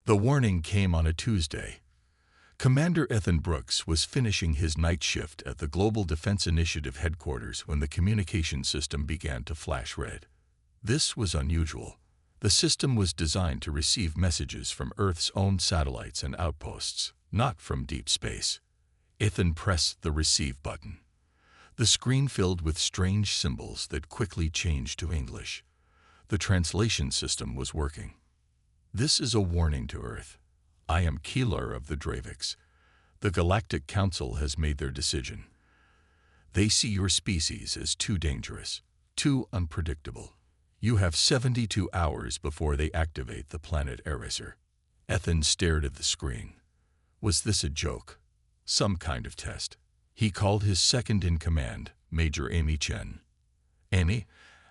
The warning came on a Tuesday. Commander Ethan Brooks was finishing his night shift at the Global Defense Initiative headquarters when the communication system began to flash red. This was unusual. The system was designed to receive messages from Earth's own satellites and outposts, not from deep space. Ethan pressed the receive button. The screen filled with strange symbols that quickly changed to English. The translation system was working. This is a warning to Earth. I am Keeler of the Draviks. The Galactic Council has made their decision. They see your species as too dangerous, too unpredictable. You have 72 hours before they activate the planet Eraser. Ethan stared at the screen. Was this a joke? Some kind of test? He called his second-in-command, Major Amy Chen. "Amy,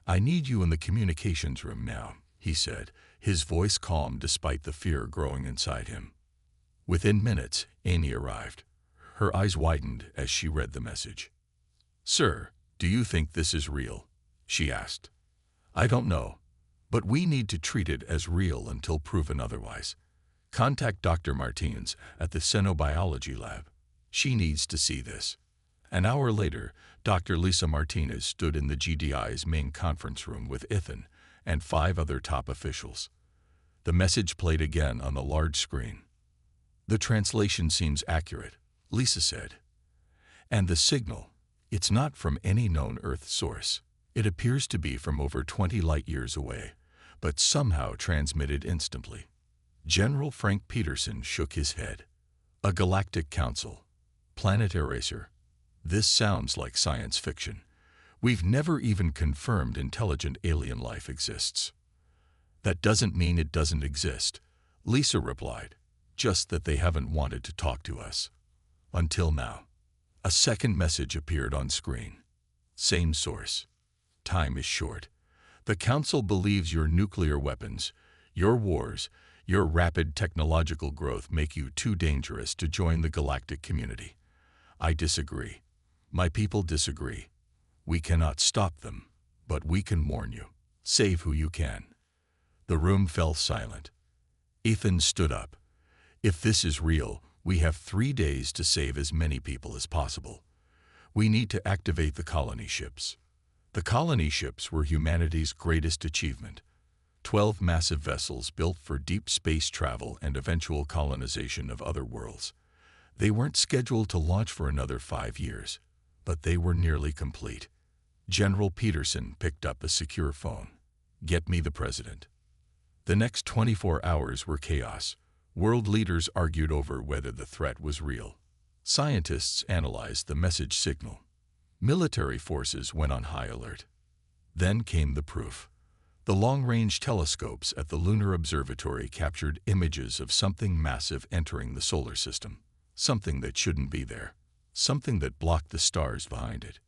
I need you in the communications room now," he said, his voice calm despite the fear growing inside him. Within minutes, Amy arrived. Her eyes widened as she read the message. "Sir, do you think this is real?" she asked. "I don't know, but we need to treat it as real until proven otherwise. Contact Dr. Martinez at the Xenobiology lab. She needs to see this." An hour later, Dr. Lisa Martinez stood in the GDI's main conference room with Ethan and 5 other top officials. The message played again on the large screen. "The translation seems accurate," Lisa said. "And the signal, it's not from any known Earth source. It appears to be from over 20 light-years away, but somehow transmitted instantly." General Frank Peterson shook his head. "A Galactic Council. Planet Eraser. This sounds like science fiction. We've never even confirmed intelligent alien life exists." "That doesn't mean it doesn't exist," Lisa replied. "Just that they haven't wanted to talk to us. Until now." A second message appeared on screen. Same source. "Time is short. The Council believes your nuclear weapons, your wars, your rapid technological growth make you too dangerous to join the galactic community. I disagree. My people disagree. We cannot stop them, but we can warn you. Save who you can." The room fell silent. Ethan stood up. "If this is real, we have 3 days to save as many people as possible. We need to activate the colony ships." The colony ships were humanity's greatest achievement. 12 massive vessels built for deep space travel and eventual colonization of other worlds. They weren't scheduled to launch for another 5 years, but they were nearly complete. General Peterson picked up a secure phone. "Get me the president." The next 24 hours were chaos. World leaders argued over whether the threat was real. Scientists analyzed the message signal. Military forces went on high alert. Then came the proof. The long-range telescopes at the Lunar Observatory captured images of something massive entering the solar system. Something that shouldn't be there. Something that blocked the stars behind it.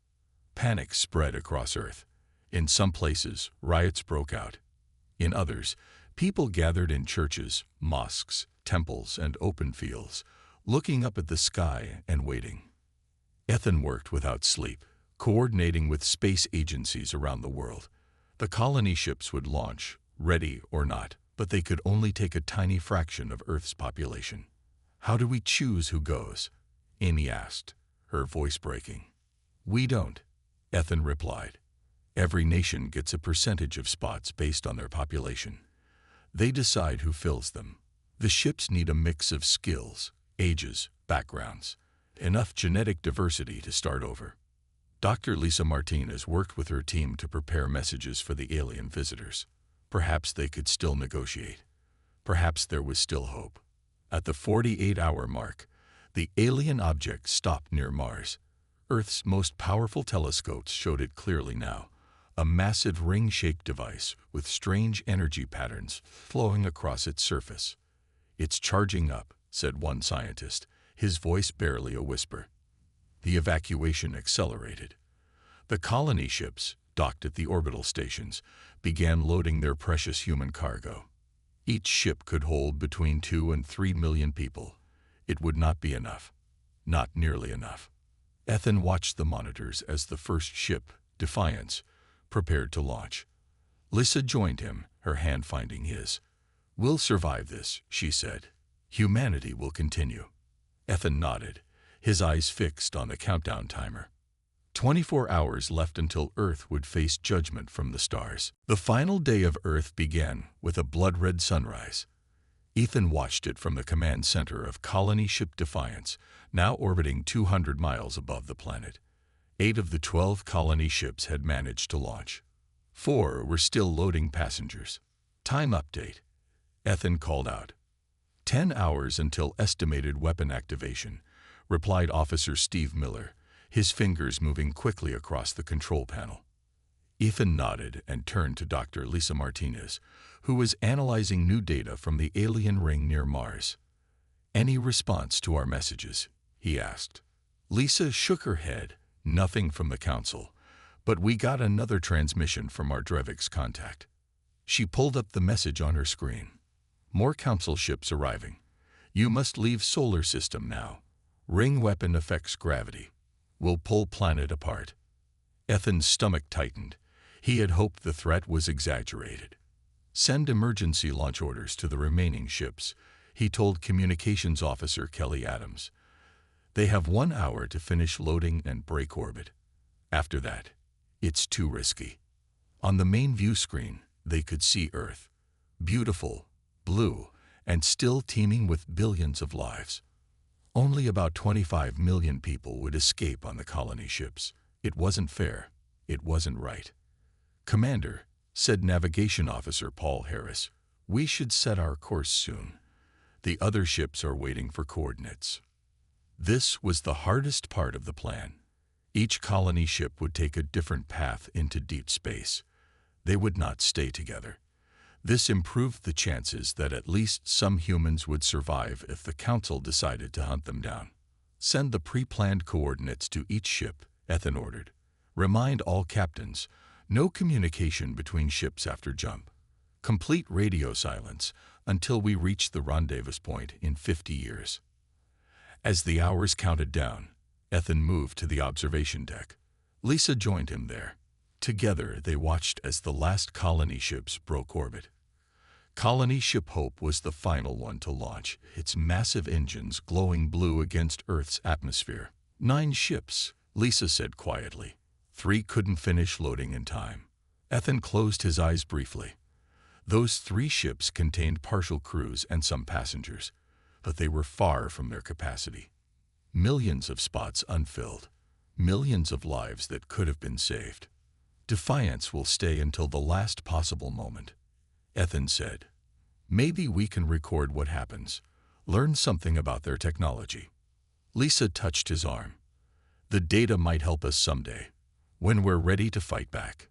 Panic spread across Earth. In some places, riots broke out. In others, people gathered in churches, mosques, temples, and open fields, looking up at the sky and waiting. Ethan worked without sleep, coordinating with space agencies around the world. The colony ships would launch, ready or not, but they could only take a tiny fraction of Earth's population. "How do we choose who goes?" Amy asked, her voice breaking. "We don't," Ethan replied. "Every nation gets a percentage of spots based on their population. They decide who fills them. The ships need a mix of skills, ages, backgrounds, enough genetic diversity to start over." Dr. Lisa Martinez worked with her team to prepare messages for the alien visitors. Perhaps they could still negotiate. Perhaps there was still hope. At the 48-hour mark, the alien object stopped near Mars. Earth's most powerful telescopes showed it clearly now, a massive ring-shaped device with strange energy patterns flowing across its surface. "It's charging up," said one scientist, his voice barely a whisper. The evacuation accelerated. The colony ships, docked at the orbital stations, began loading their precious human cargo. Each ship could hold between 2 and 3 million people. It would not be enough. Not nearly enough. Ethan watched the monitors as the first ship, Defiance, prepared to launch. Lisa joined him, her hand finding his. "We'll survive this," she said. "Humanity will continue." Ethan nodded, his eyes fixed on the countdown timer. 24 hours left until Earth would face judgment from the stars. The final day of Earth began with a blood-red sunrise. Ethan watched it from the command center of colony ship Defiance, now orbiting 200 miles above the planet. 8 of the 12 colony ships had managed to launch. 4 were still loading passengers. "Time update," Ethan called out. 10 hours until estimated weapon activation, replied Officer Steve Miller, his fingers moving quickly across the control panel. Ethan nodded and turned to Dr. Lisa Martinez, who was analyzing new data from the alien ring near Mars. "Any response to our messages?" he asked. Lisa shook her head. "Nothing from the Council, but we got another transmission from our Drevix contact." She pulled up the message on her screen. "More Council ships arriving. You must leave solar system now. Ring weapon affects gravity. Will pull planet apart." Ethan's stomach tightened. He had hoped the threat was exaggerated. "Send emergency launch orders to the remaining ships," he told Communications Officer Kelly Adams. "They have 1 hour to finish loading and break orbit. After that, it's too risky." On the main view screen, they could see Earth. Beautiful, blue, and still teeming with billions of lives. Only about 25 million people would escape on the colony ships. It wasn't fair. It wasn't right. "Commander," said Navigation Officer Paul Harris, "we should set our course soon. The other ships are waiting for coordinates." This was the hardest part of the plan. Each colony ship would take a different path into deep space. They would not stay together. This improved the chances that at least some humans would survive if the Council decided to hunt them down. "Send the pre-planned coordinates to each ship," Ethan ordered. "Remind all captains, no communication between ships after jump. Complete radio silence until we reach the rendezvous point in 50 years." As the hours counted down, Ethan moved to the observation deck. Lisa joined him there. Together, they watched as the last colony ships broke orbit. Colony Ship Hope was the final one to launch, its massive engines glowing blue against Earth's atmosphere. 9 ships, Lisa said quietly. 3 couldn't finish loading in time. Ethan closed his eyes briefly. Those 3 ships contained partial crews and some passengers, but they were far from their capacity. Millions of spots unfilled. Millions of lives that could have been saved. "Defiance will stay until the last possible moment," Ethan said. "Maybe we can record what happens, learn something about their technology." Lisa touched his arm. "The data might help us someday, when we're ready to fight back."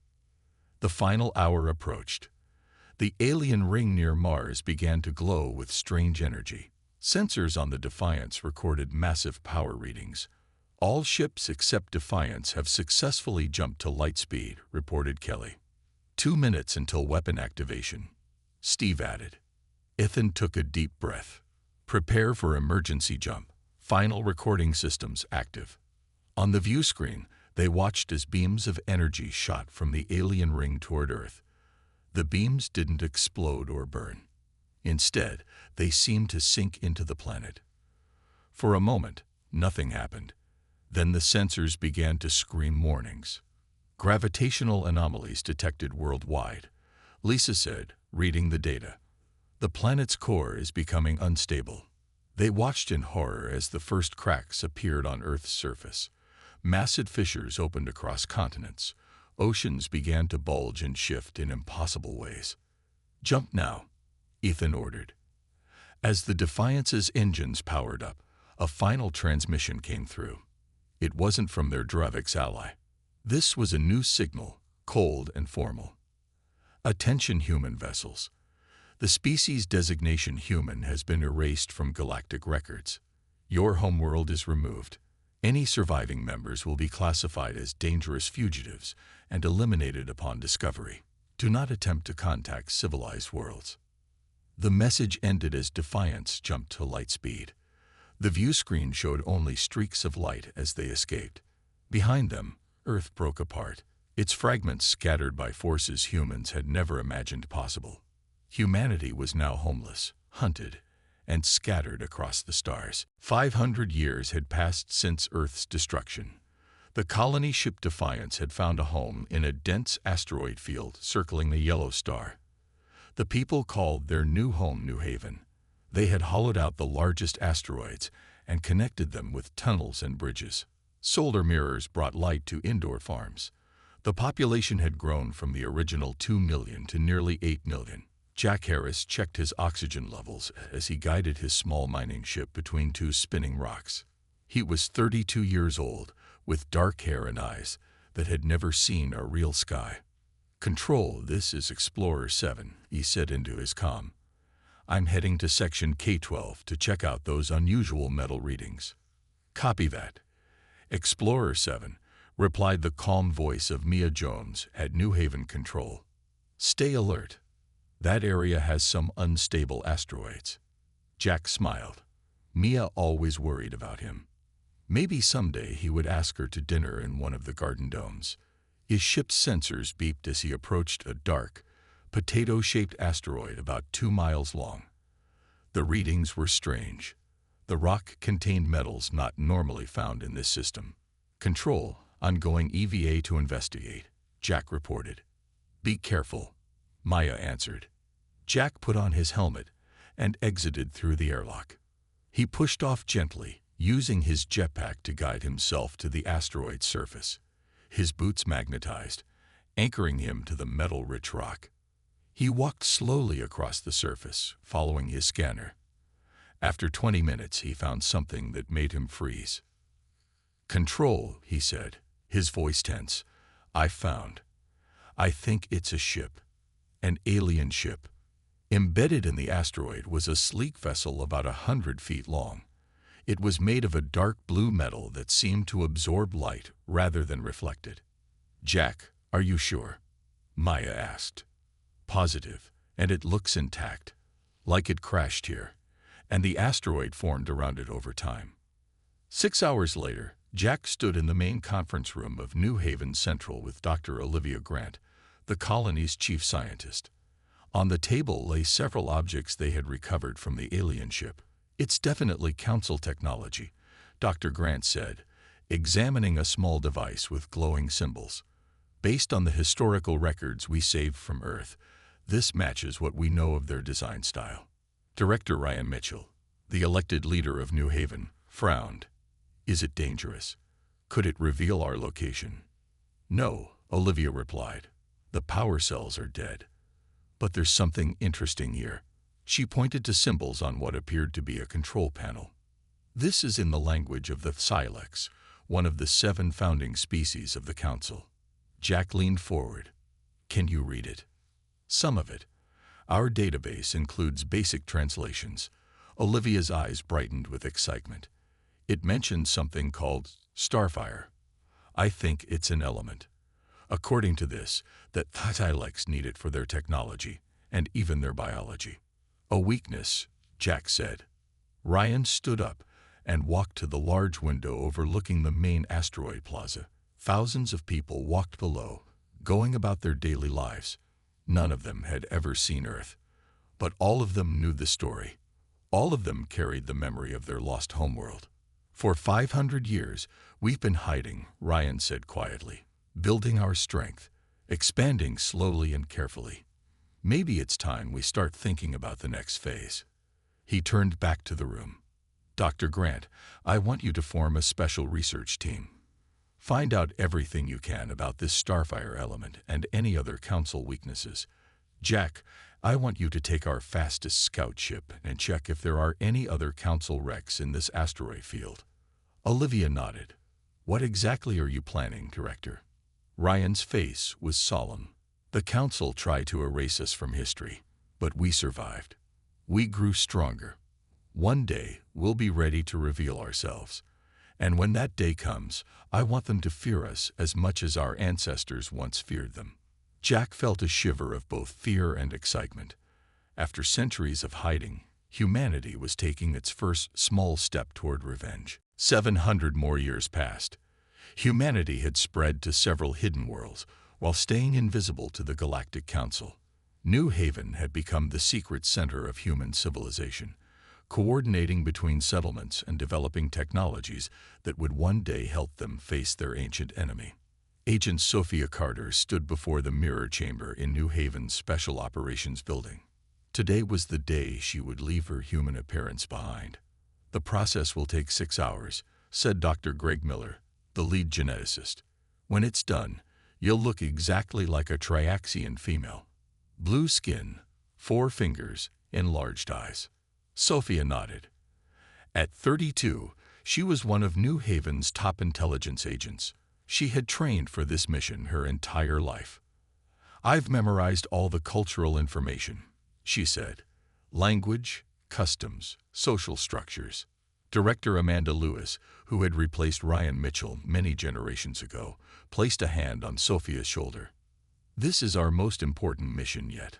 The final hour approached. The alien ring near Mars began to glow with strange energy. Sensors on the Defiance recorded massive power readings. "All ships except Defiance have successfully jumped to light speed," reported Kelly. 2 minutes until weapon activation," Steve added. Ethan took a deep breath. "Prepare for emergency jump. Final recording systems active." On the view screen, they watched as beams of energy shot from the alien ring toward Earth. The beams didn't explode or burn. Instead, they seemed to sink into the planet. For a moment, nothing happened. Then the sensors began to scream warnings. "Gravitational anomalies detected worldwide," Lisa said, reading the data. "The planet's core is becoming unstable." They watched in horror as the first cracks appeared on Earth's surface. Massive fissures opened across continents. Oceans began to bulge and shift in impossible ways. "Jump now," Ethan ordered. As the Defiance's engines powered up, a final transmission came through. It wasn't from their Drevix ally. This was a new signal, cold and formal. "Attention human vessels. The species designation human has been erased from galactic records. Your homeworld is removed. Any surviving members will be classified as dangerous fugitives and eliminated upon discovery. Do not attempt to contact civilized worlds." The message ended as Defiance jumped to light speed. The view screen showed only streaks of light as they escaped. Behind them, Earth broke apart, its fragments scattered by forces humans had never imagined possible. Humanity was now homeless, hunted, and scattered across the stars. 500 years had passed since Earth's destruction. The colony ship Defiance had found a home in a dense asteroid field circling the yellow star. The people called their new home New Haven. They had hollowed out the largest asteroids and connected them with tunnels and bridges. Solar mirrors brought light to indoor farms. The population had grown from the original 2 million to nearly 8 million. Jack Harris checked his oxygen levels as he guided his small mining ship between two spinning rocks. He was 32 years old, with dark hair and eyes that had never seen a real sky. "Control, this is Explorer 7, he said into his comm. "I'm heading to Section K-12 to check out those unusual metal readings." "Copy that." "Explorer 7, replied the calm voice of Mia Jones at New Haven Control. "Stay alert. That area has some unstable asteroids." Jack smiled. Mia always worried about him. Maybe someday he would ask her to dinner in one of the garden domes. His ship's sensors beeped as he approached a dark, potato-shaped asteroid about 2 miles long. The readings were strange. The rock contained metals not normally found in this system. "Control, I'm going EVA to investigate," Jack reported. "Be careful," Maya answered. Jack put on his helmet and exited through the airlock. He pushed off gently, using his jetpack to guide himself to the asteroid's surface. His boots magnetized, anchoring him to the metal-rich rock. He walked slowly across the surface, following his scanner. After 20 minutes, he found something that made him freeze. "Control," he said, his voice tense. "I think it's a ship. An alien ship." Embedded in the asteroid was a sleek vessel about 100 feet long. It was made of a dark blue metal that seemed to absorb light rather than reflect it. "Jack, are you sure?" Maya asked. "Positive, and it looks intact, like it crashed here, and the asteroid formed around it over time." 6 hours later, Jack stood in the main conference room of New Haven Central with Dr. Olivia Grant, the colony's chief scientist. On the table lay several objects they had recovered from the alien ship. "It's definitely Council technology," Dr. Grant said, examining a small device with glowing symbols. "Based on the historical records we saved from Earth, this matches what we know of their design style." Director Ryan Mitchell, the elected leader of New Haven, frowned. "Is it dangerous? Could it reveal our location?" "No," Olivia replied. "The power cells are dead. But there's something interesting here." She pointed to symbols on what appeared to be a control panel. "This is in the language of the Silex, one of the 7 founding species of the Council." Jack leaned forward. "Can you read it?" "Some of it. Our database includes basic translations." Olivia's eyes brightened with excitement. "It mentions something called starfire. I think it's an element. According to this, that Silex need it for their technology and even their biology." "A weakness," Jack said. Ryan stood up and walked to the large window overlooking the main asteroid plaza. Thousands of people walked below, going about their daily lives. None of them had ever seen Earth, but all of them knew the story. All of them carried the memory of their lost homeworld. "For 500 years, we've been hiding," Ryan said quietly, "building our strength, expanding slowly and carefully. Maybe it's time we start thinking about the next phase." He turned back to the room. "Dr. Grant, I want you to form a special research team. Find out everything you can about this starfire element and any other Council weaknesses. Jack, I want you to take our fastest scout ship and check if there are any other Council wrecks in this asteroid field." Olivia nodded. "What exactly are you planning, Director?" Ryan's face was solemn. "The Council tried to erase us from history, but we survived. We grew stronger. One day, we'll be ready to reveal ourselves. And when that day comes, I want them to fear us as much as our ancestors once feared them." Jack felt a shiver of both fear and excitement. After centuries of hiding, humanity was taking its first small step toward revenge. 700 more years passed. Humanity had spread to several hidden worlds, while staying invisible to the Galactic Council. New Haven had become the secret center of human civilization, coordinating between settlements and developing technologies that would one day help them face their ancient enemy. Agent Sophia Carter stood before the mirror chamber in New Haven's Special Operations Building. Today was the day she would leave her human appearance behind. "The process will take 6 hours," said Dr. Greg Miller, the lead geneticist. "When it's done, you'll look exactly like a Triaxian female. Blue skin, 4 fingers, enlarged eyes." Sophia nodded. At 32, she was one of New Haven's top intelligence agents. She had trained for this mission her entire life. "I've memorized all the cultural information," she said. "Language, customs, social structures." Director Amanda Lewis, who had replaced Ryan Mitchell many generations ago, placed a hand on Sophia's shoulder. "This is our most important mission yet,"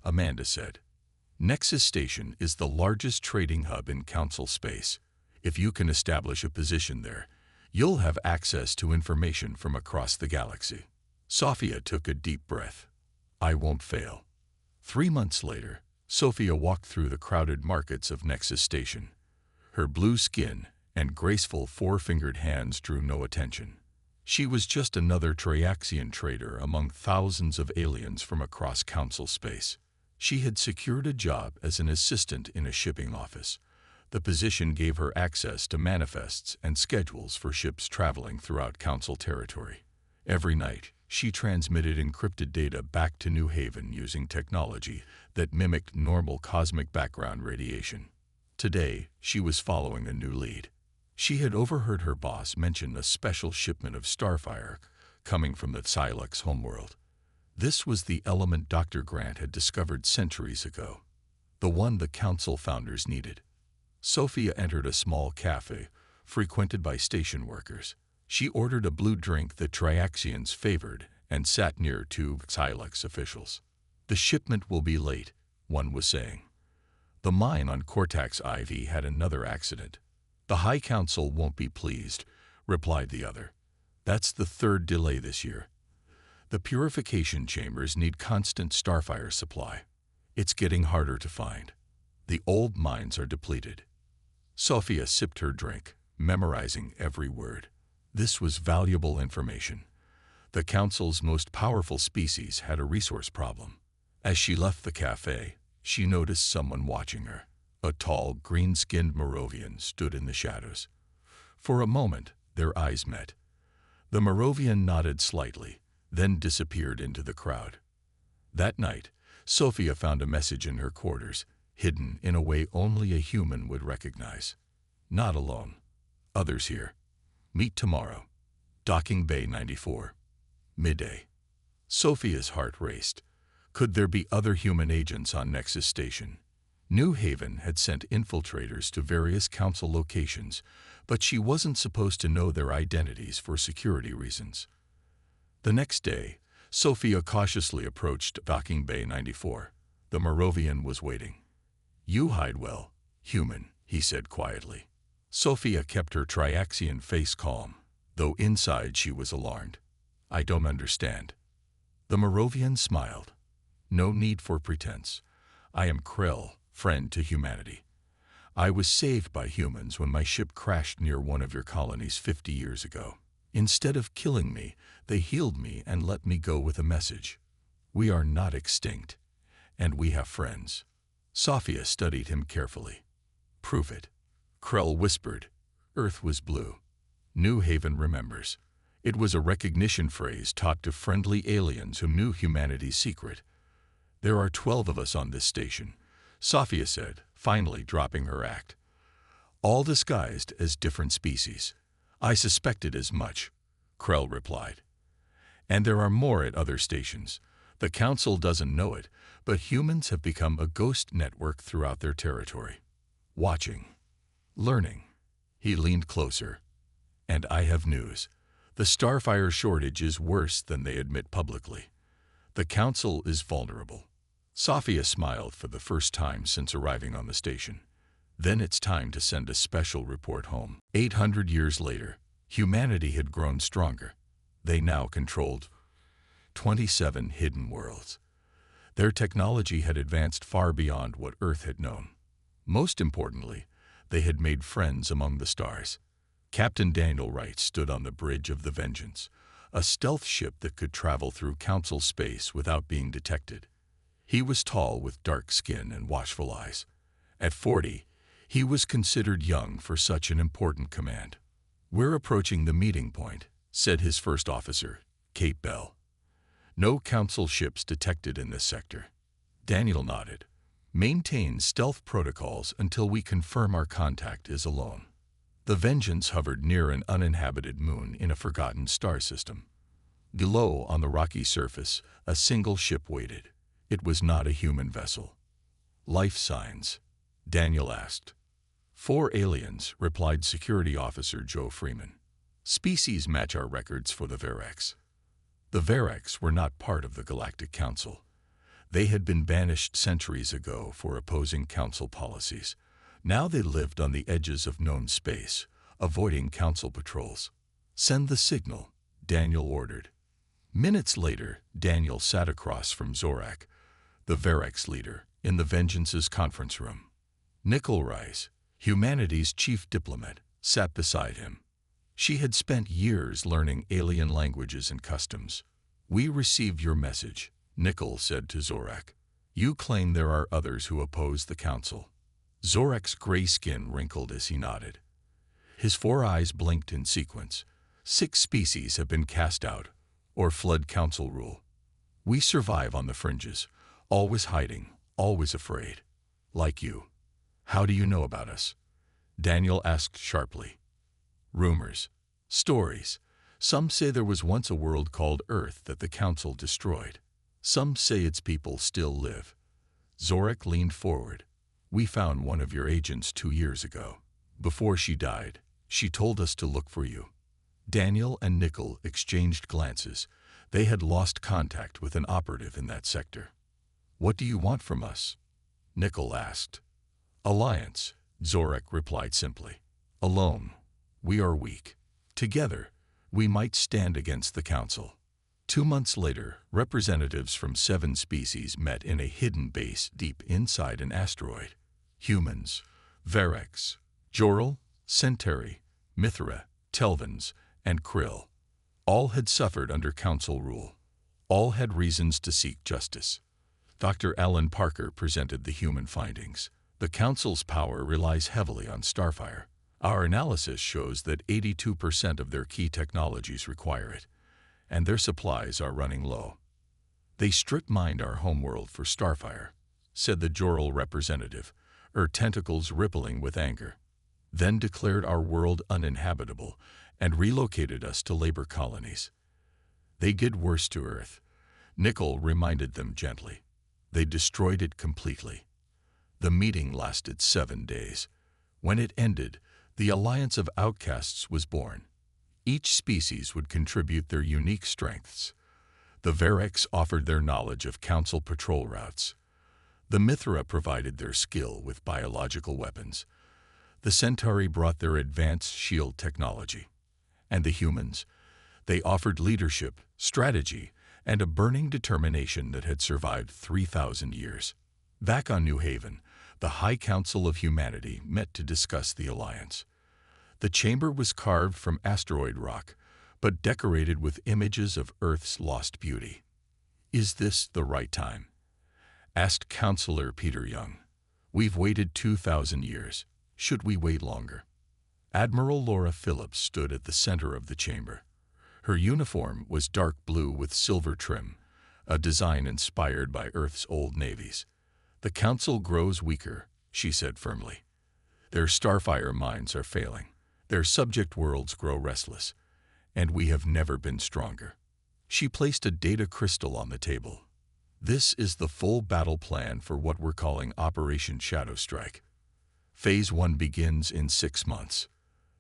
Amanda said. "Nexus Station is the largest trading hub in Council space. If you can establish a position there, you'll have access to information from across the galaxy." Sophia took a deep breath. "I won't fail." 3 months later, Sophia walked through the crowded markets of Nexus Station. Her blue skin and graceful 4-fingered hands drew no attention. She was just another Triaxian trader among thousands of aliens from across Council space. She had secured a job as an assistant in a shipping office. The position gave her access to manifests and schedules for ships traveling throughout Council territory. Every night, she transmitted encrypted data back to New Haven using technology that mimicked normal cosmic background radiation. Today, she was following a new lead. She had overheard her boss mention a special shipment of starfire coming from the Psylux homeworld. This was the element Dr. Grant had discovered centuries ago, the one the Council founders needed. Sophia entered a small cafe, frequented by station workers. She ordered a blue drink that Triaxians favored and sat near 2 Psylux officials. "The shipment will be late," one was saying. "The mine on Cortax IV had another accident." "The High Council won't be pleased," replied the other. "That's the 3rd delay this year. The purification chambers need constant starfire supply. It's getting harder to find. The old mines are depleted." Sophia sipped her drink, memorizing every word. This was valuable information. The Council's most powerful species had a resource problem. As she left the cafe, she noticed someone watching her. A tall, green-skinned Moravian stood in the shadows. For a moment, their eyes met. The Moravian nodded slightly, then disappeared into the crowd. That night, Sophia found a message in her quarters, hidden in a way only a human would recognize. "Not alone. Others here. Meet tomorrow. Docking Bay 94. Midday." Sophia's heart raced. Could there be other human agents on Nexus Station? New Haven had sent infiltrators to various Council locations, but she wasn't supposed to know their identities for security reasons. The next day, Sophia cautiously approached Docking Bay 94. The Moravian was waiting. "You hide well, human," he said quietly. Sophia kept her Triaxian face calm, though inside she was alarmed. "I don't understand." The Moravian smiled. "No need for pretense. I am Krell, friend to humanity. I was saved by humans when my ship crashed near one of your colonies 50 years ago. Instead of killing me, they healed me and let me go with a message. We are not extinct, and we have friends." Sophia studied him carefully. "Prove it." Krell whispered. "Earth was blue." New Haven remembers. It was a recognition phrase taught to friendly aliens who knew humanity's secret. "There are 12 of us on this station," Sophia said, finally dropping her act. "All disguised as different species." "I suspected as much," Krell replied. "And there are more at other stations. The Council doesn't know it, but humans have become a ghost network throughout their territory. Watching. Learning." He leaned closer. "And I have news. The starfire shortage is worse than they admit publicly. The Council is vulnerable." Sophia smiled for the first time since arriving on the station. Then it's time to send a special report home. 800 years later, humanity had grown stronger. They now controlled 27 hidden worlds. Their technology had advanced far beyond what Earth had known. Most importantly, they had made friends among the stars. Captain Daniel Wright stood on the bridge of the Vengeance, a stealth ship that could travel through Council space without being detected. He was tall with dark skin and watchful eyes. At 40, he was considered young for such an important command. "We're approaching the meeting point," said his first officer, Kate Bell. "No Council ships detected in this sector." Daniel nodded. "Maintain stealth protocols until we confirm our contact is alone." The Vengeance hovered near an uninhabited moon in a forgotten star system. Below, on the rocky surface, a single ship waited. It was not a human vessel. "Life signs?" Daniel asked. "4 aliens," replied Security Officer Joe Freeman. "Species match our records for the Varex." The Varex were not part of the Galactic Council. They had been banished centuries ago for opposing Council policies. Now they lived on the edges of known space, avoiding Council patrols. "Send the signal," Daniel ordered. Minutes later, Daniel sat across from Zorak, the Varex leader, in the Vengeance's conference room. Nicole Rice, humanity's chief diplomat, sat beside him. She had spent years learning alien languages and customs. "We received your message," Nicole said to Zorak. "You claim there are others who oppose the Council." Zorak's gray skin wrinkled as he nodded. His 4 eyes blinked in sequence. 6 species have been cast out, or fled Council rule. We survive on the fringes, always hiding, always afraid. Like you. How do you know about us? Daniel asked sharply. Rumors. Stories. Some say there was once a world called Earth that the Council destroyed. Some say its people still live. Zorak leaned forward. "We found one of your agents 2 years ago. Before she died, she told us to look for you." Daniel and Nicole exchanged glances. They had lost contact with an operative in that sector. "What do you want from us?" Nicole asked. "Alliance," Zorak replied simply. "Alone, we are weak. Together, we might stand against the Council." 2 months later, representatives from 7 species met in a hidden base deep inside an asteroid. Humans, Varex, Joral, Centauri, Mithra, Telvans, and Krill. All had suffered under Council rule. All had reasons to seek justice. Dr. Alan Parker presented the human findings. "The Council's power relies heavily on starfire. Our analysis shows that 82% of their key technologies require it, and their supplies are running low." "They strip-mined our homeworld for starfire," said the Joral representative, her tentacles rippling with anger. "Then declared our world uninhabitable and relocated us to labor colonies. They did worse to Earth," Nicole reminded them gently. "They destroyed it completely." The meeting lasted 7 days. When it ended, the Alliance of Outcasts was born. Each species would contribute their unique strengths. The Varex offered their knowledge of Council patrol routes. The Mithra provided their skill with biological weapons. The Centauri brought their advanced shield technology. And the humans? They offered leadership, strategy, and a burning determination that had survived 3,000 years. Back on New Haven, the High Council of Humanity met to discuss the alliance. The chamber was carved from asteroid rock, but decorated with images of Earth's lost beauty. "Is this the right time?" asked Counselor Peter Young. "We've waited 2,000 years. Should we wait longer?" Admiral Laura Phillips stood at the center of the chamber. Her uniform was dark blue with silver trim, a design inspired by Earth's old navies. "The Council grows weaker," she said firmly. "Their starfire minds are failing. Their subject worlds grow restless, and we have never been stronger." She placed a data crystal on the table. "This is the full battle plan for what we're calling Operation Shadow Strike. Phase 1 begins in 6 months.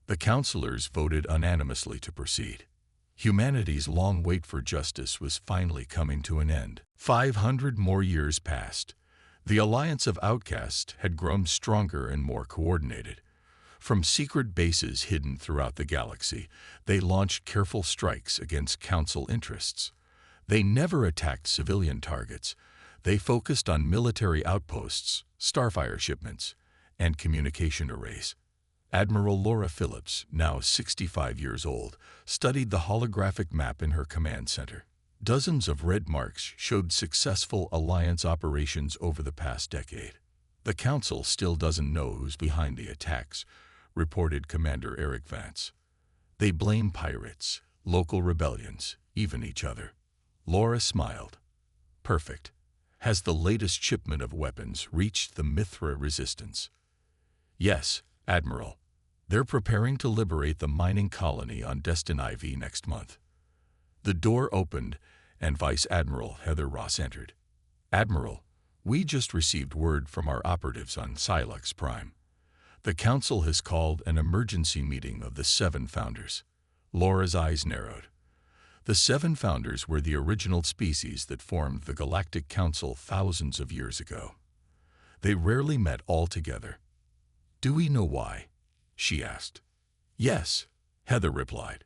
The counselors voted unanimously to proceed. Humanity's long wait for justice was finally coming to an end. 500 more years passed. The Alliance of Outcasts had grown stronger and more coordinated. From secret bases hidden throughout the galaxy, they launched careful strikes against Council interests. They never attacked civilian targets. They focused on military outposts, starfire shipments, and communication arrays. Admiral Laura Phillips, now 65 years old, studied the holographic map in her command center. Dozens of red marks showed successful Alliance operations over the past decade. The Council still doesn't know who's behind the attacks, reported Commander Eric Vance. They blame pirates, local rebellions, even each other. Laura smiled. Perfect. Has the latest shipment of weapons reached the Mithra resistance? Yes, Admiral. They're preparing to liberate the mining colony on Destin IV next month. The door opened, and Vice Admiral Heather Ross entered. Admiral, we just received word from our operatives on Silex Prime. The Council has called an emergency meeting of the 7 founders. Laura's eyes narrowed. The 7 founders were the original species that formed the Galactic Council thousands of years ago. They rarely met all together. Do we know why? She asked. Yes, Heather replied.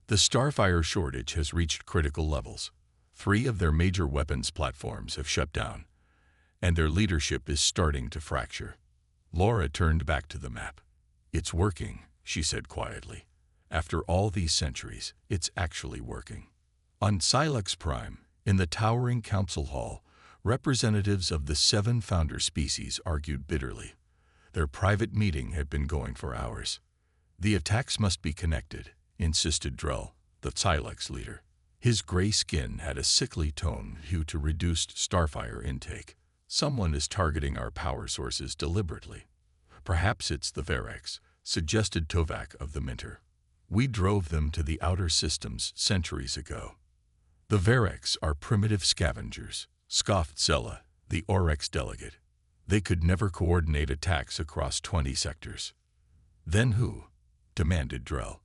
The starfire shortage has reached critical levels. 3 of their major weapons platforms have shut down, and their leadership is starting to fracture. Laura turned back to the map. It's working, she said quietly. After all these centuries, it's actually working. On Silex Prime, in the towering council hall, representatives of the 7 founder species argued bitterly. Their private meeting had been going for hours. The attacks must be connected, insisted Drell, the Silex leader. His gray skin had a sickly tone due to reduced starfire intake. Someone is targeting our power sources deliberately. Perhaps it's the Varex, suggested Tovak of the Minter. We drove them to the outer systems centuries ago. The Varex are primitive scavengers, scoffed Zella, the Oryx delegate. They could never coordinate attacks across 20 sectors. Then who? Demanded Drell.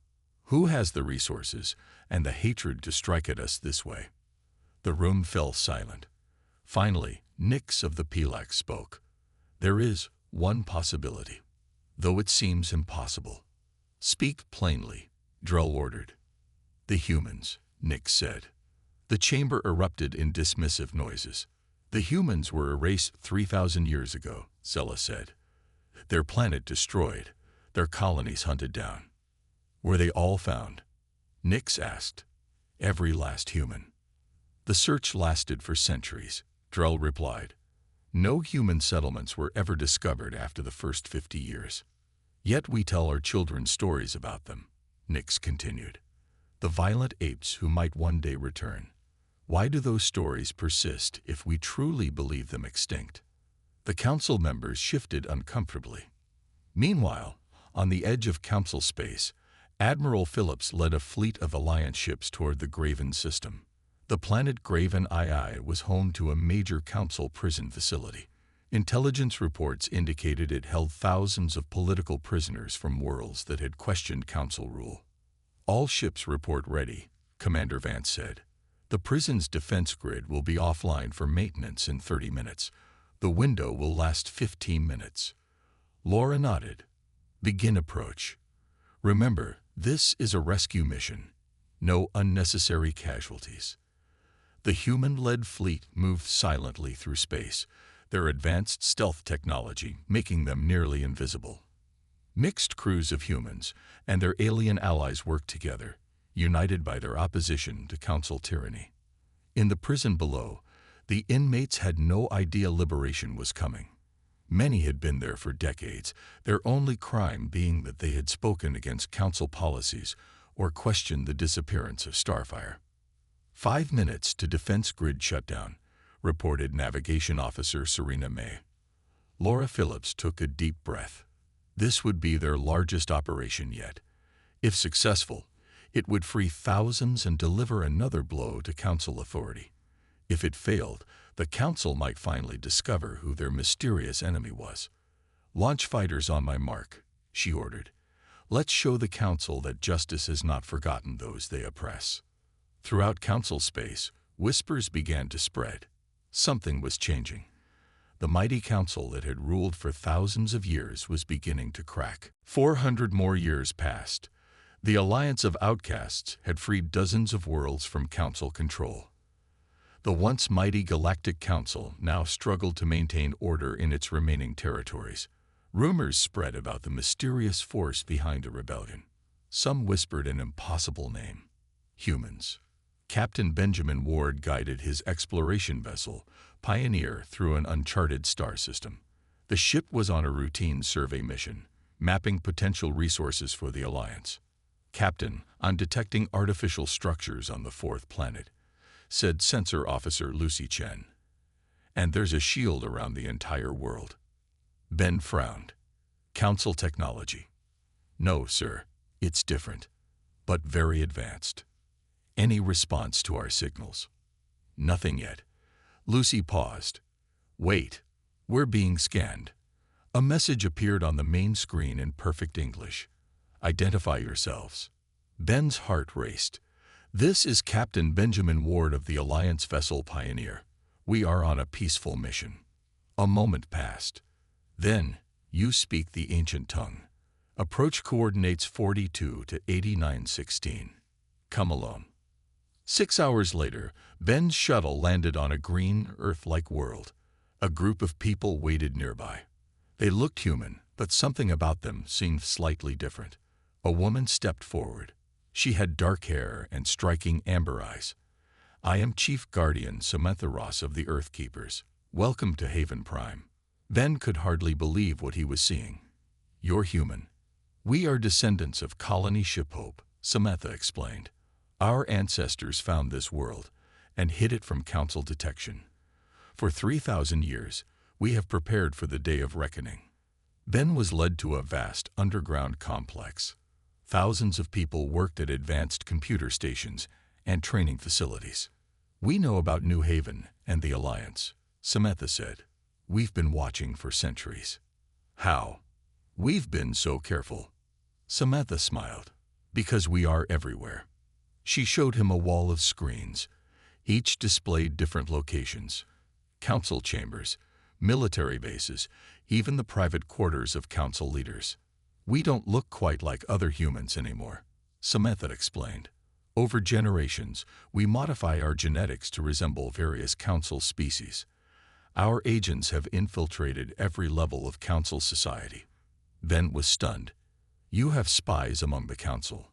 Who has the resources and the hatred to strike at us this way? The room fell silent. Finally, Nyx of the Pelax spoke. There is one possibility, though it seems impossible. Speak plainly, Drell ordered. The humans, Nyx said. The chamber erupted in dismissive noises. The humans were erased 3,000 years ago, Zella said. Their planet destroyed, their colonies hunted down. Were they all found? Nyx asked. Every last human. The search lasted for centuries, Drell replied. No human settlements were ever discovered after the first 50 years. Yet we tell our children stories about them, Nyx continued. The violent apes who might one day return. Why do those stories persist if we truly believe them extinct? The council members shifted uncomfortably. Meanwhile, on the edge of council space, Admiral Phillips led a fleet of Alliance ships toward the Graven system. The planet Graven II was home to a major council prison facility. Intelligence reports indicated it held thousands of political prisoners from worlds that had questioned council rule. All ships report ready, Commander Vance said. The prison's defense grid will be offline for maintenance in 30 minutes. The window will last 15 minutes. Laura nodded. Begin approach. Remember, this is a rescue mission. No unnecessary casualties. The human-led fleet moved silently through space, their advanced stealth technology making them nearly invisible. Mixed crews of humans and their alien allies worked together, united by their opposition to council tyranny. In the prison below, the inmates had no idea liberation was coming. Many had been there for decades, their only crime being that they had spoken against council policies or questioned the disappearance of Starfire. 5 minutes to defense grid shutdown, reported Navigation Officer Serena May. Laura Phillips took a deep breath. This would be their largest operation yet. If successful, it would free thousands and deliver another blow to council authority. If it failed, the council might finally discover who their mysterious enemy was. Launch fighters on my mark, she ordered. Let's show the council that justice has not forgotten those they oppress. Throughout council space, whispers began to spread. Something was changing. The mighty council that had ruled for thousands of years was beginning to crack. 400 more years passed. The alliance of outcasts had freed dozens of worlds from council control. The once mighty Galactic Council now struggled to maintain order in its remaining territories. Rumors spread about the mysterious force behind a rebellion. Some whispered an impossible name: humans. Captain Benjamin Ward guided his exploration vessel, Pioneer, through an uncharted star system. The ship was on a routine survey mission, mapping potential resources for the Alliance. "Captain, I'm detecting artificial structures on the fourth planet," said Sensor Officer Lucy Chen. "And there's a shield around the entire world." Ben frowned. "Council technology?" "No, sir. It's different, but very advanced." "Any response to our signals?" "Nothing yet." Lucy paused. "Wait, we're being scanned." A message appeared on the main screen in perfect English. "Identify yourselves." Ben's heart raced. "This is Captain Benjamin Ward of the Alliance vessel Pioneer. We are on a peaceful mission." A moment passed. "Then, you speak the ancient tongue. Approach coordinates 42 to 8916. Come alone." 6 hours later, Ben's shuttle landed on a green, Earth-like world. A group of people waited nearby. They looked human, but something about them seemed slightly different. A woman stepped forward. She had dark hair and striking amber eyes. "I am Chief Guardian Samantha Ross of the Earth Keepers. Welcome to Haven Prime." Ben could hardly believe what he was seeing. "You're human." "We are descendants of Colony Ship Hope," Samantha explained. "Our ancestors found this world and hid it from Council detection. For 3,000 years, we have prepared for the day of reckoning." Ben was led to a vast underground complex. Thousands of people worked at advanced computer stations and training facilities. "We know about New Haven and the Alliance," Samantha said. "We've been watching for centuries." "How?" "We've been so careful." Samantha smiled. "Because we are everywhere." She showed him a wall of screens. Each displayed different locations: council chambers, military bases, even the private quarters of council leaders. "We don't look quite like other humans anymore," Samantha explained. "Over generations, we modify our genetics to resemble various council species. Our agents have infiltrated every level of council society." Ben was stunned. "You have spies among the council?"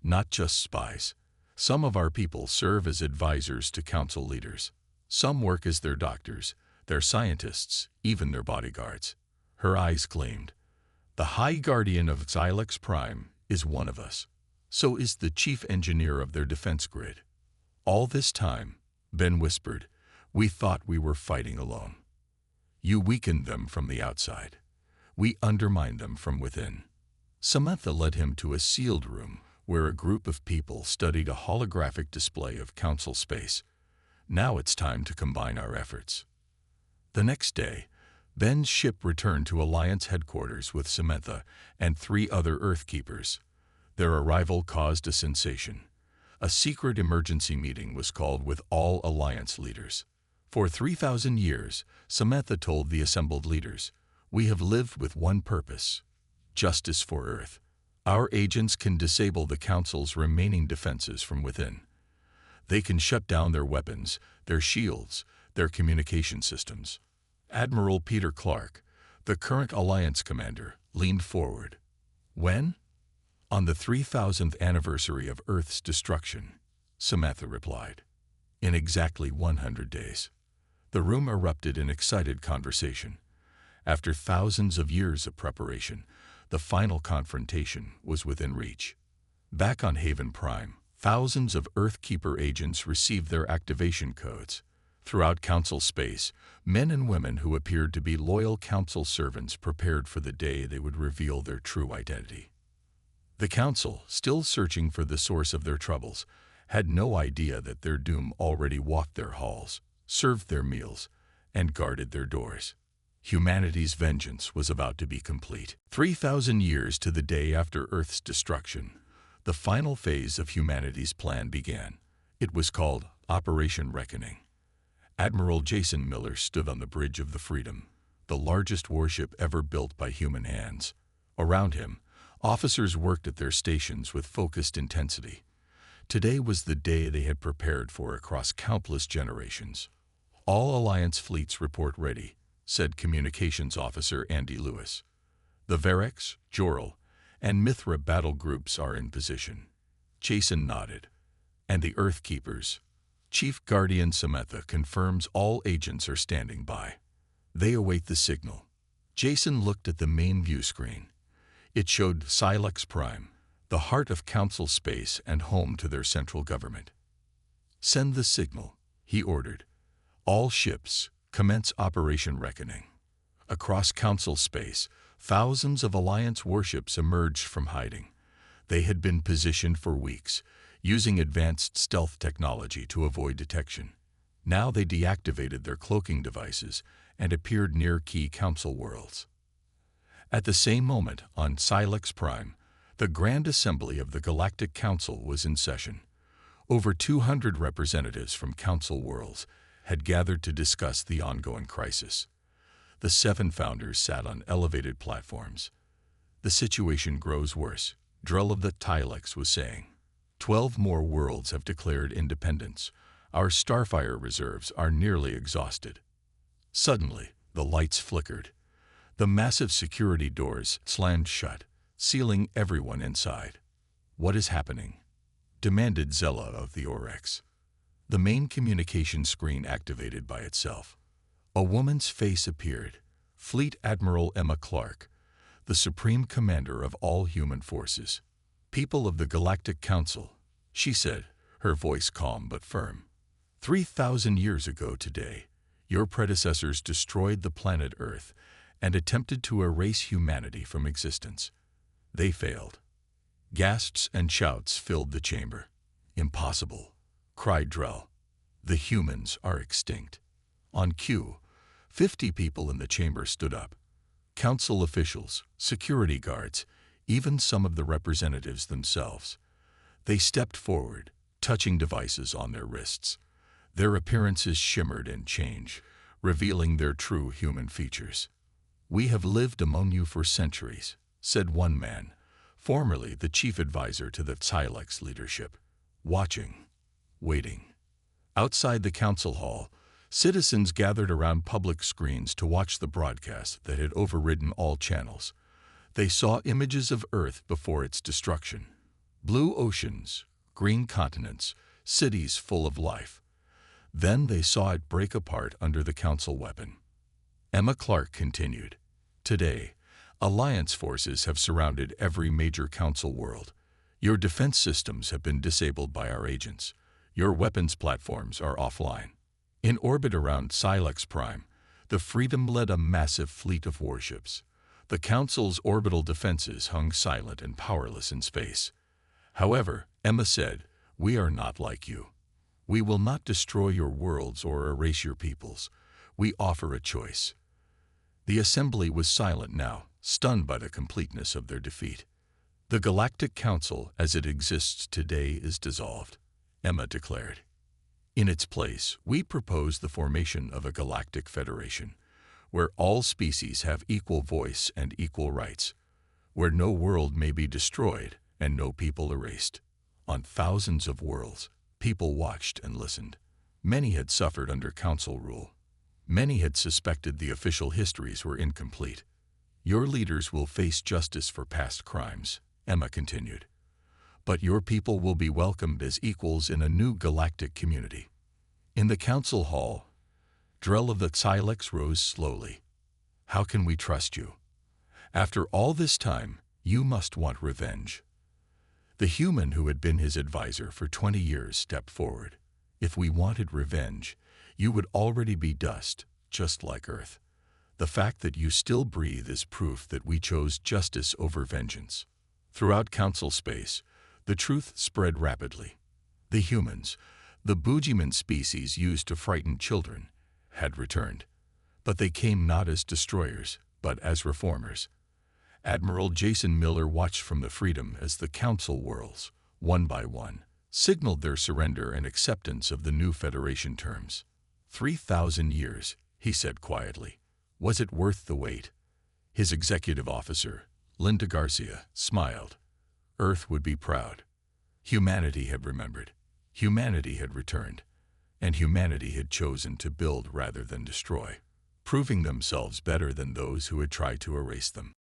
"Not just spies. Some of our people serve as advisors to council leaders. Some work as their doctors, their scientists, even their bodyguards." Her eyes gleamed. "The High Guardian of Xylex Prime is one of us. So is the chief engineer of their defense grid." "All this time," Ben whispered, "we thought we were fighting alone. You weakened them from the outside. We undermined them from within." Samantha led him to a sealed room where a group of people studied a holographic display of council space. "Now it's time to combine our efforts." The next day, Ben's ship returned to Alliance headquarters with Samantha and 3 other Earth Keepers. Their arrival caused a sensation. A secret emergency meeting was called with all Alliance leaders. For 3,000 years, Samantha told the assembled leaders, "We have lived with one purpose: justice for Earth. Our agents can disable the Council's remaining defenses from within. They can shut down their weapons, their shields, their communication systems." Admiral Peter Clark, the current Alliance commander, leaned forward. "When?" "On the 3,000th anniversary of Earth's destruction," Samantha replied. "In exactly 100 days. The room erupted in excited conversation. After thousands of years of preparation, the final confrontation was within reach. Back on Haven Prime, thousands of Earthkeeper agents received their activation codes. Throughout Council space, men and women who appeared to be loyal Council servants prepared for the day they would reveal their true identity. The Council, still searching for the source of their troubles, had no idea that their doom already walked their halls, served their meals, and guarded their doors. Humanity's vengeance was about to be complete. 3,000 years to the day after Earth's destruction, the final phase of humanity's plan began. It was called Operation Reckoning. Admiral Jason Miller stood on the Bridge of the Freedom, the largest warship ever built by human hands. Around him, officers worked at their stations with focused intensity. Today was the day they had prepared for across countless generations. "All Alliance fleets report ready," said Communications Officer Andy Lewis. "The Varex, Jorel, and Mithra battle groups are in position." Jason nodded. "And the Earthkeepers?" Chief Guardian Samantha confirms all agents are standing by. They await the signal. Jason looked at the main view screen. It showed Silex Prime, the heart of Council space and home to their central government. "Send the signal," he ordered. "All ships, commence Operation Reckoning." Across Council space, thousands of Alliance warships emerged from hiding. They had been positioned for weeks, using advanced stealth technology to avoid detection. Now they deactivated their cloaking devices and appeared near key Council worlds. At the same moment, on Silex Prime, the Grand Assembly of the Galactic Council was in session. Over 200 representatives from Council worlds had gathered to discuss the ongoing crisis. The 7 founders sat on elevated platforms. "The situation grows worse," Drell of the Tylex was saying. 12 more worlds have declared independence. Our Starfire reserves are nearly exhausted." Suddenly, the lights flickered. The massive security doors slammed shut, sealing everyone inside. "What is happening?" demanded Zella of the Oryx. The main communication screen activated by itself. A woman's face appeared. Fleet Admiral Emma Clark, the Supreme Commander of all human forces. "People of the Galactic Council," she said, her voice calm but firm. 3,000 years ago today, your predecessors destroyed the planet Earth and attempted to erase humanity from existence. They failed. Gasps and shouts filled the chamber. "Impossible," cried Drell. "The humans are extinct." On cue, 50 people in the chamber stood up. Council officials, security guards, even some of the representatives themselves. They stepped forward, touching devices on their wrists. Their appearances shimmered in change, revealing their true human features. "We have lived among you for centuries," said one man, formerly the chief advisor to the Silex leadership. "Watching, waiting." Outside the council hall, citizens gathered around public screens to watch the broadcast that had overridden all channels. They saw images of Earth before its destruction. Blue oceans, green continents, cities full of life. Then they saw it break apart under the council weapon. Emma Clark continued, "Today, Alliance forces have surrounded every major council world. Your defense systems have been disabled by our agents. Your weapons platforms are offline." In orbit around Silex Prime, the Freedom led a massive fleet of warships. The Council's orbital defenses hung silent and powerless in space. However, Emma said, "We are not like you. We will not destroy your worlds or erase your peoples. We offer a choice." The assembly was silent now, stunned by the completeness of their defeat. "The Galactic Council, as it exists today, is dissolved," Emma declared. "In its place, we propose the formation of a galactic federation, where all species have equal voice and equal rights, where no world may be destroyed and no people erased." On thousands of worlds, people watched and listened. Many had suffered under council rule. Many had suspected the official histories were incomplete. "Your leaders will face justice for past crimes," Emma continued. "But your people will be welcomed as equals in a new galactic community." In the council hall, Drell of the Silex rose slowly. "How can we trust you? After all this time, you must want revenge." The human who had been his advisor for 20 years stepped forward. "If we wanted revenge, you would already be dust, just like Earth. The fact that you still breathe is proof that we chose justice over vengeance." Throughout council space, the truth spread rapidly. The humans, the Boogeyman species used to frighten children, had returned. But they came not as destroyers, but as reformers. Admiral Jason Miller watched from the Freedom as the council worlds, one by one, signaled their surrender and acceptance of the new Federation terms. 3,000 years, he said quietly. Was it worth the wait? His executive officer, Linda Garcia, smiled. Earth would be proud. Humanity had remembered. Humanity had returned. And humanity had chosen to build rather than destroy, proving themselves better than those who had tried to erase them.